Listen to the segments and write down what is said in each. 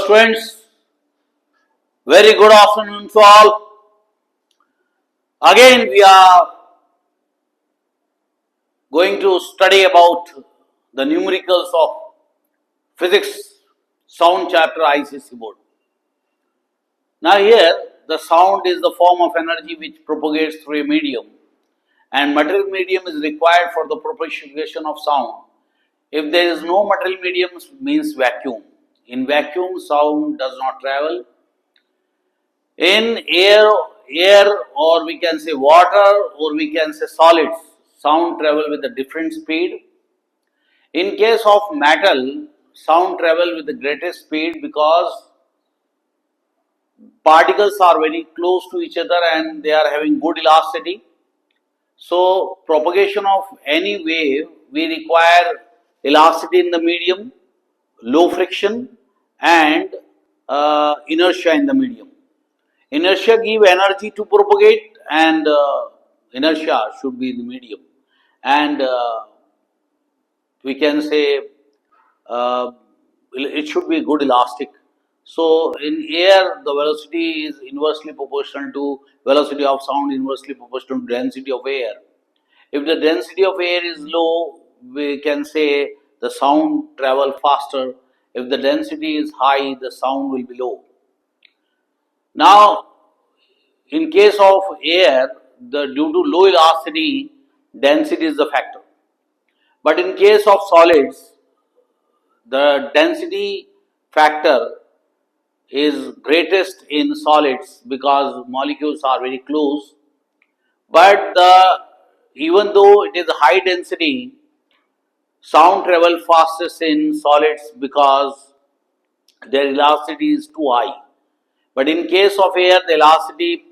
students, very good afternoon to all. Again we are going to study about the numericals of physics sound chapter ICC board. Now here the sound is the form of energy which propagates through a medium, and material medium is required for the propagation of sound. If there is no material medium, means vacuum. In vacuum sound does not travel. In air or we can say water or we can say solids, sound travel with a different speed. In case of metal, sound travel with the greatest speed because particles are very close to each other and they are having good elasticity. So propagation of any wave, we require elasticity in the medium, low friction and inertia in the medium. Inertia give energy to propagate and inertia should be in the medium, and we can say it should be good elastic. So in air the velocity is inversely proportional to velocity of sound, inversely proportional to density of air. If the density of air is low, we can say the sound travel faster. If the density is high, the sound will be low. Now in case of air, due to low elasticity, density is the factor. But in case of solids, the density factor is greatest in solids because molecules are very close. But even though it is high density, sound travel fastest in solids because their elasticity is too high. But in case of air, the elasticity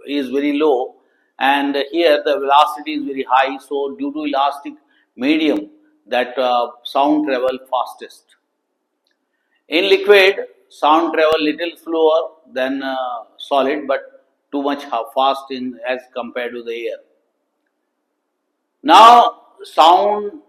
is very low, and here the velocity is very high. So, due to elastic medium, that sound travel fastest. In liquid, sound travel little slower than solid, but too much fast in as compared to the air. Now, sound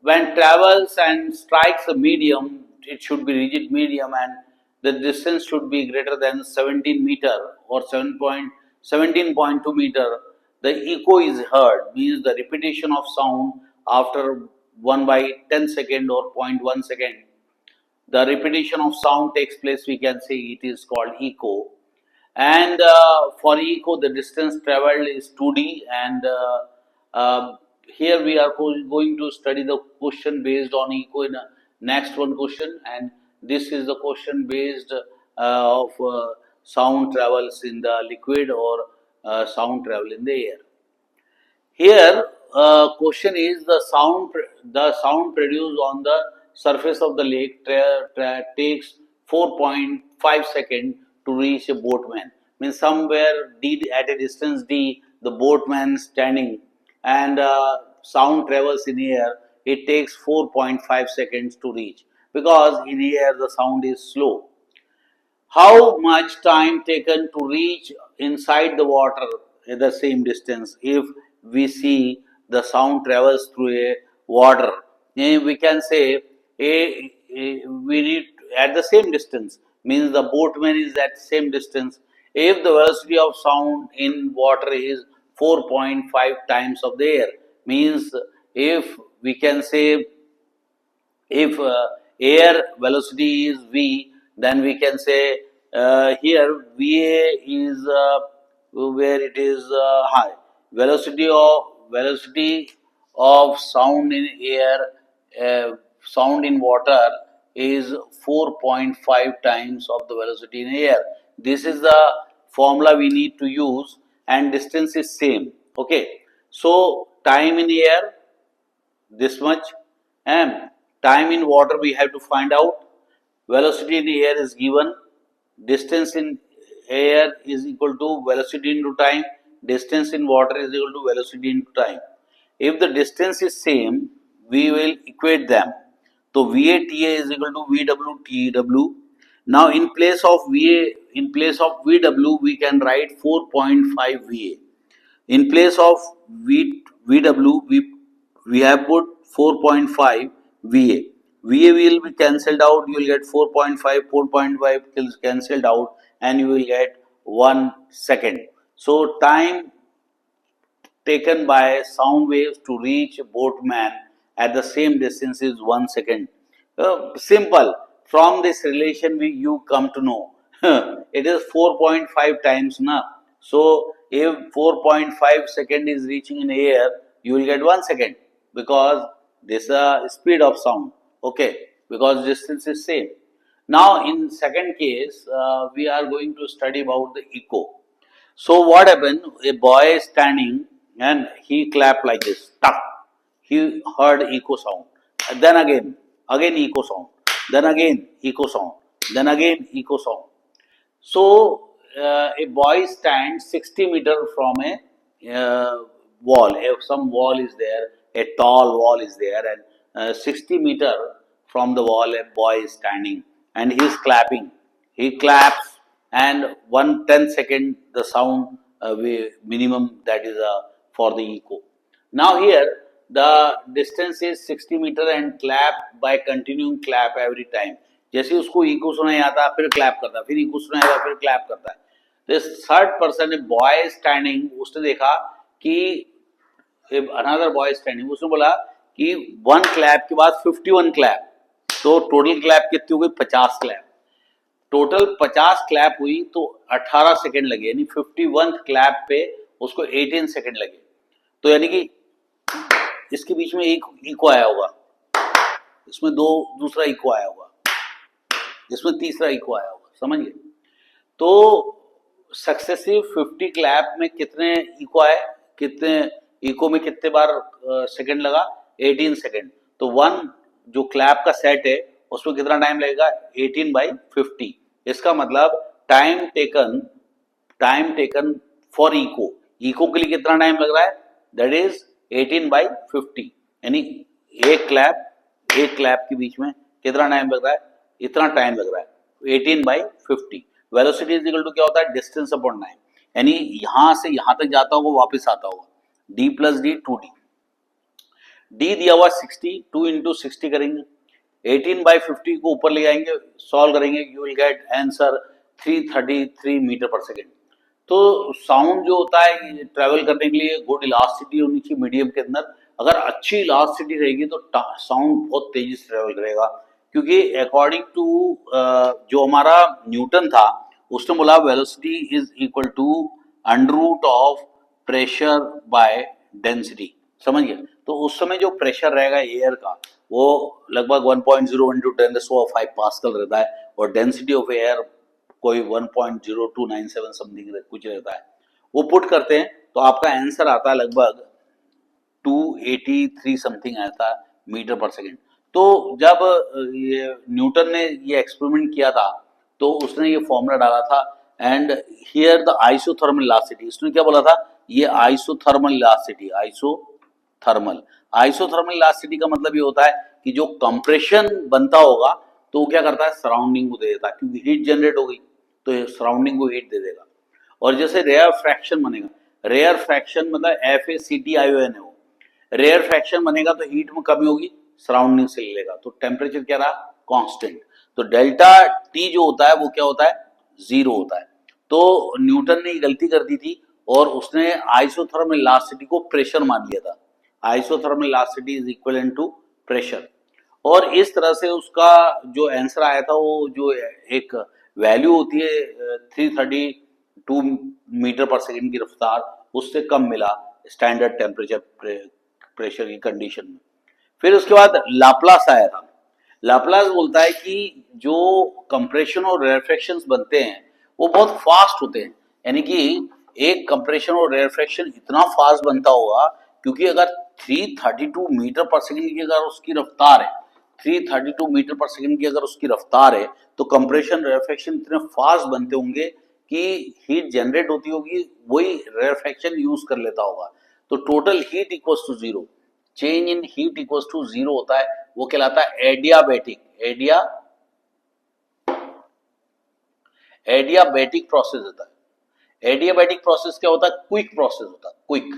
when travels and strikes a medium, it should be rigid medium and the distance should be greater than 17 meter or 17.2 meter. The echo is heard, means the repetition of sound after 1/10 second or 0.1 second. The repetition of sound takes place, we can say it is called echo. And for echo, the distance traveled is 2D, and here we are going to study the question based on echo in next one question, and this is the question based of sound travels in the liquid or sound travel in the air. Here question is the sound produced on the surface of the lake takes 4.5 seconds to reach a boatman. Means somewhere D, at a distance D, the boatman standing, and sound travels in air. It takes 4.5 seconds to reach because in air the sound is slow. How much time taken to reach inside the water at the same distance? If we see the sound travels through a water, we can say we need at the same distance, means the boatman is at same distance. If the velocity of sound in water is 4.5 times of the air, means if we can say if air velocity is v, then we can say here va is where it is high. Velocity of sound in air, sound in water is 4.5 times of the velocity in air. This is the formula we need to use, and distance is same. Okay, so time in air this much, and time in water we have to find out. Velocity in the air is given, distance in air is equal to velocity into time, distance in water is equal to velocity into time. If the distance is same, we will equate them. So VA/TA is equal to VW/TW. Now in place of VW, we can write 4.5 VA. In place of VW, we have put 4.5 VA. VA will be cancelled out, you will get 4.5, 4.5 cancelled out, and you will get 1 second. So time taken by sound waves to reach boatman at the same distance is 1 second. Simple. From this relation you come to know. It is 4.5 times na. So if 4.5 second is reaching in air, you will get 1 second because this is the speed of sound. Okay, because distance is same. Now in second case, we are going to study about the echo. So what happened? A boy is standing and he clapped like this. Tuck. He heard echo sound. And then again echo sound. Then again echo sound. Then again echo sound. So a boy stands 60 meter from a wall. If some wall is there, a tall wall is there, and 60 meter from the wall, a boy is standing and he is clapping. He claps, and 1/10 second the sound minimum that is for the echo. Now here the distance is 60 meter and clap by continuing clap every time. जैसे उसको eco सुनाई आता फिर clap करता है, फिर eco सुनाई आता फिर क्लैप करता है. This third person, a boy standing, उसने देखा कि अनदर बॉय स्टैंडिंग, उसने बोला कि 1 क्लैप के बाद 51 क्लैप, तो टोटल क्लैप कितनी हो गई? 50 क्लैप. टोटल 50 क्लैप हुई तो 18 सेकेंड लगे, यानी 51 क्लैप पे उसको 18 सेकेंड लगे. तो यानी कि इसके बीच में एक इको आया होगा, इसमें दूसरा इको आया होगा, इसमें तीसरा इको आया होगा. समझ गए? तो सक्सेसिव 50 क्लैप में कितने इको आए, कितने इको में कितने बार सेकंड लगा? 18 सेकंड. तो 1 जो क्लैप का सेट है उसमें कितना टाइम लगेगा? 18/50. इसका मतलब टाइम टेकन फॉर इको के लिए कितना टाइम लग रहा है? That is 18/50. यानी एक क्लैप के बीच में कितना टाइम लग रहा है? इतना टाइम लग रहा है, 18/50. वेलोसिटी इज इक्वल टू क्या होता है? Distance upon time. यानी यहां से यहां तक जाता होगा, वापस आता होगा. d plus D 2d. d दिया हुआ 60, 2 इंटू 60 करेंगे, 18/50 को ऊपर ले आएंगे, सॉल्व करेंगे, you will get answer 333 meter per second. तो साउंड जो होता है ट्रेवल करने के लिए गुड इलास्टिसिटी होनी चाहिए मीडियम के अंदर. अगर अच्छी इलास्टिसिटी रहेगी तो साउंड बहुत तेजी से ट्रेवल करेगा, क्योंकि अकॉर्डिंग टू जो हमारा न्यूटन था उसने बोला velocity is equal to under root of pressure by density. समझ गए? तो उस समय जो प्रेशर रहेगा एयर का वो लगभग 1.0 इंटू 10⁵ पास्कल रहता है, और डेंसिटी ऑफ एयर कोई 1.0297 समथिंग कुछ रहता है. वो पुट करते हैं तो आपका आंसर आता है लगभग 283 समथिंग आता है मीटर पर सेकेंड. तो जब ये न्यूटन ने ये एक्सपेरिमेंट किया था तो उसने ये फॉर्मूला डाला था, and here the isothermal elasticity. उसने क्या बोला था? ये आइसोथर्मल इलास्टिसिटी. आइसोथर्मल इलास्टिसिटी का मतलब ये होता है कि जो कंप्रेशन बनता होगा तो वो क्या करता है? सराउंडिंग को दे देता है, क्योंकि हीट जनरेट हो गई तो ये सराउंडिंग को हीट दे देगा. और जैसे रेयर फ्रैक्शन बनेगा, रेयर फ्रैक्शन मतलब FACTION है वो. रेयर फ्रैक्शन बनेगा तो हीट में कमी होगी, सराउंडिंग से ले लेगा, तो टेम्परेचर क्या रहा? कांस्टेंट. तो डेल्टा टी जो होता है वो क्या होता है? 0 होता है. तो न्यूटन ने गलती कर दी थी और उसने आइसोथर्मल इलास्टिसिटी को प्रेशर मान लिया था. Isothermal elasticity is equivalent to pressure. और इस तरह से उसका जो आंसर आया था वो जो एक वैल्यू होती है 332 मीटर पर सेकेंड की रफ्तार, उससे कम मिला स्टैंडर्ड टेम्परेचर प्रेशर की कंडीशन में. फिर उसके बाद लाप्लास आया था. लाप्लास बोलता है कि जो कंप्रेशन और रेयरफैक्शन बनते हैं वो बहुत फास्ट होते हैं. यानी कि एक कंप्रेशन और रेयरफैक्शन इतना फास्ट बनता होगा, क्योंकि अगर 332 मीटर पर सेकेंड की अगर उसकी रफ्तार है, 332 मीटर पर सेकेंड की अगर उसकी रफ्तार है, तो कंप्रेशन रेयरफैक्शन इतने फास्ट बनते होंगे कि हीट जनरेट होती होगी, वही रेयरफैक्शन यूज कर लेता होगा. तो total heat equals to 0, change in heat equals to 0 होता है. वो कहलाता है एडियाबैटिक प्रोसेस होता है. एडियाबैटिक प्रोसेस क्या होता है? क्विक प्रोसेस होता है, क्विक.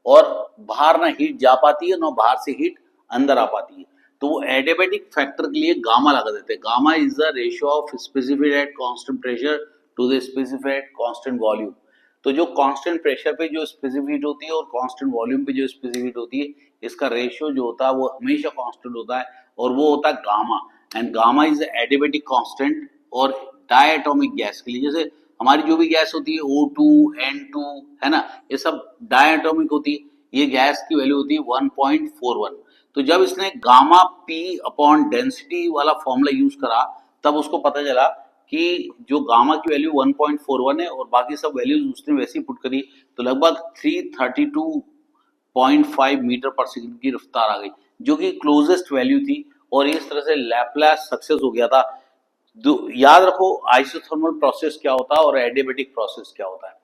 और बाहर ना हीट जा पाती है, ना बाहर से हीट अंदर आ पाती है. तो वो एडियाबेटिक फैक्टर के लिए गामा लगा देते हैं। Gamma is the ratio of specific heat constant pressure to the specific heat constant volume. तो जो कांस्टेंट प्रेशर पे जो स्पेसिफिक होती है और कांस्टेंट वॉल्यूम पे जो स्पेसिफिक होती है, इसका रेशियो जो होता है वो हमेशा कांस्टेंट होता है और वो होता है gamma. And gamma is adiabatic constant. और डायटोमिक गैस के लिए, जैसे हमारी जो भी गैस होती है O2, N2, है ना, ये सब डायटोमिक होती है। ये गैस की वैल्यू होती है 1.41। तो जब इसने गामा P अपॉन डेंसिटी वाला फॉर्मूला यूज करा, तब उसको पता चला कि जो गामा की वैल्यू 1.41 है और बाकी सब वैल्यूज उसने वैसी पुट करी, तो लगभग 332.5 मीटर पर सेकंड की रफ्तार आ गई, जो कि क्लोजेस्ट वैल्यू थी। और इस तरह से लैप्लास सक्सेस हो गया था। याद रखो आइसोथर्मल प्रोसेस क्या होता है और एडियाबेटिक प्रोसेस क्या होता है।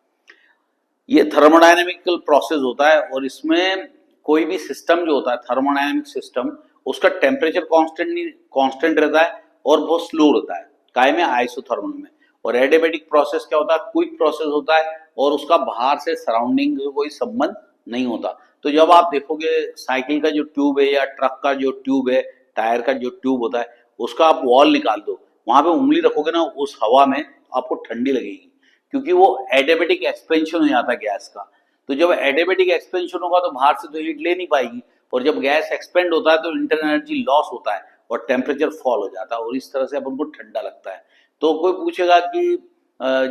ये थर्मोडायनेमिकल प्रोसेस होता है और इसमें कोई भी सिस्टम जो होता है, थर्मोडायनेमिक सिस्टम, उसका टेम्परेचर कांस्टेंट रहता है और बहुत स्लो रहता है, काय में, आइसोथर्मल में। और एडियाबेटिक प्रोसेस क्या होता है, क्विक प्रोसेस होता है और उसका बाहर से सराउंडिंग कोई संबंध नहीं होता। तो जब आप देखोगे साइकिल का जो ट्यूब है या ट्रक का जो ट्यूब है, टायर का जो ट्यूब होता है, उसका आप वॉल निकाल दो, वहां पे उंगली रखोगे ना, उस हवा में आपको ठंडी लगेगी, क्योंकि वो एडियाबेटिक एक्सपेंशन हो जाता है गैस का। तो जब एडियाबेटिक एक्सपेंशन होगा तो बाहर से तो हीट ले नहीं पाएगी, और जब गैस एक्सपेंड होता है तो इंटरनल एनर्जी लॉस होता है और टेम्परेचर फॉल हो जाता है और इस तरह से अपन को ठंडा लगता है। तो कोई पूछेगा कि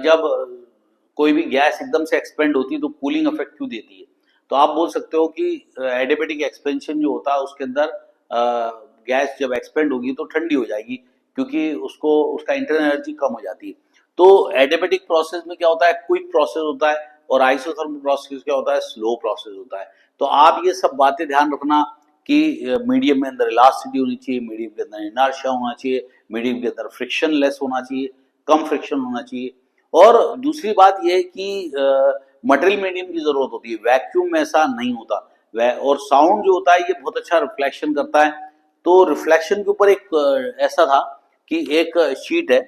जब कोई भी गैस एकदम से एक्सपेंड होती है तो कूलिंग इफेक्ट क्यों देती है, तो आप बोल सकते हो कि एडियाबेटिक एक्सपेंशन जो होता है उसके अंदर गैस जब एक्सपेंड होगी तो ठंडी हो जाएगी, क्योंकि उसको उसका इंटरनल एनर्जी कम हो जाती है। तो एडियाबेटिक प्रोसेस में क्या होता है, क्विक प्रोसेस होता है, और आइसोथर्मल प्रोसेस क्या होता है, स्लो प्रोसेस होता है। तो आप ये सब बातें ध्यान रखना कि मीडियम में अंदर इलास्टिसिटी होनी चाहिए, मीडियम के अंदर इनर्शिया होना चाहिए, मीडियम के अंदर फ्रिक्शन लेस होना चाहिए, कम फ्रिक्शन होना चाहिए। और दूसरी बात यह है कि मटेरियल मीडियम की जरूरत होती है, वैक्यूम में ऐसा नहीं होता। और साउंड जो होता है ये बहुत अच्छा रिफ्लेक्शन करता है। तो रिफ्लेक्शन के ऊपर एक ऐसा था कि एक शीट है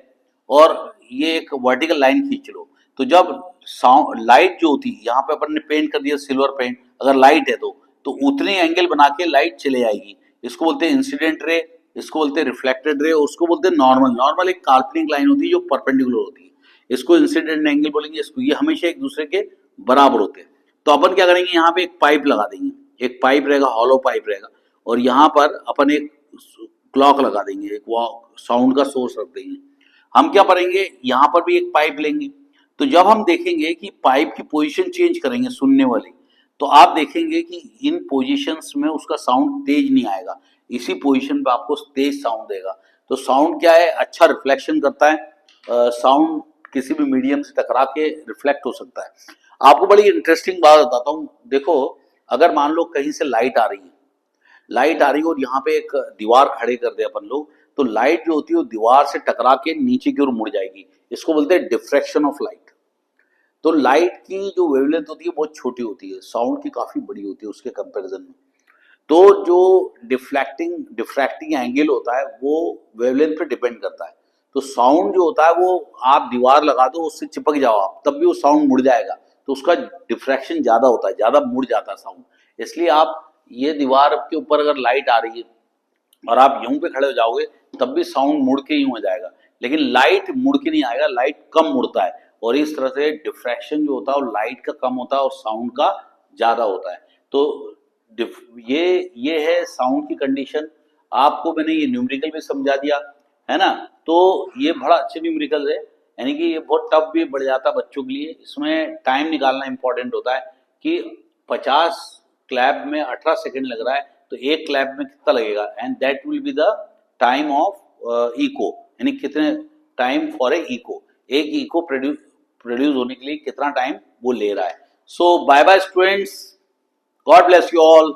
और ये एक वर्टिकल लाइन खींच लो, तो जब साउंड लाइट जो होती है, यहाँ पे अपन ने पेंट कर दिया सिल्वर पेंट, अगर लाइट है तो उतने एंगल बना के लाइट चले जाएगी। इसको बोलते हैं इंसिडेंट रे, इसको बोलते हैं रिफ्लेक्टेड रे, और उसको बोलते हैं नॉर्मल। नॉर्मल एक काल्पनिक लाइन होती है जो परपेंडिकुलर होती है, इसको इंसिडेंट एंगल बोलेंगे इसको। ये हमेशा एक दूसरे के बराबर होते हैं। तो अपन क्या करेंगे, यहाँ पे एक पाइप लगा देंगे, एक पाइप रहेगा, हॉलो पाइप रहेगा, और यहाँ पर अपन एक क्लॉक लगा देंगे, एक साउंड का सोर्स रख देंगे। हम क्या करेंगे, यहाँ पर भी एक पाइप लेंगे। तो जब हम देखेंगे कि पाइप की पोजीशन चेंज करेंगे सुनने वाली, तो आप देखेंगे कि इन पोजीशंस में उसका साउंड तेज नहीं आएगा, इसी पोजीशन पे आपको तेज साउंड देगा। तो साउंड क्या है, अच्छा रिफ्लेक्शन करता है। साउंड किसी भी मीडियम से टकरा के रिफ्लेक्ट हो सकता है। आपको बड़ी इंटरेस्टिंग बात बताता हूँ। देखो, अगर मान लो कहीं से लाइट आ रही है, और यहाँ पे एक दीवार खड़े कर दे अपन लोग, तो लाइट जो होती है वो दीवार से टकरा के नीचे की ओर मुड़ जाएगी। इसको बोलते हैं डिफ्रैक्शन ऑफ लाइट। तो लाइट की जो वेवलेंथ होती है बहुत छोटी होती है, साउंड की काफी बड़ी होती है उसके कंपैरिजन में। तो जो डिफ्रैक्टिंग एंगल होता है वो वेवलेंथ पे डिपेंड करता है। तो साउंड जो होता है वो आप दीवार लगा दो, उससे चिपक जाओ आप, तब भी वो साउंड मुड़ जाएगा। तो उसका डिफ्रैक्शन ज्यादा होता है, ज्यादा मुड़ जाता है साउंड। इसलिए आप ये दीवार के ऊपर अगर लाइट आ रही है और आप यूं पे खड़े हो जाओगे, तब भी साउंड मुड़ के ही हो जाएगा, लेकिन लाइट मुड़ के नहीं आएगा, लाइट कम मुड़ता है। और इस तरह से डिफ्रैक्शन जो होता है वो लाइट का कम होता है और साउंड का ज्यादा होता है। तो ये है साउंड की कंडीशन। आपको मैंने ये न्यूमेरिकल भी समझा दिया, है ना। तो ये बड़ा अच्छे न्यूमेरिकल है, यानी कि ये बहुत टफ भी बढ़ जाता है बच्चों के लिए। इसमें टाइम निकालना इंपॉर्टेंट होता है कि 50 क्लैप में 18 सेकंड लग रहा है, तो एक क्लैप में कितना लगेगा, and that will be the time of echo, यानी कितने टाइम फॉर ए इको, एक इको प्रोड्यूस होने के लिए कितना टाइम वो ले रहा है। So bye bye students, God bless you all.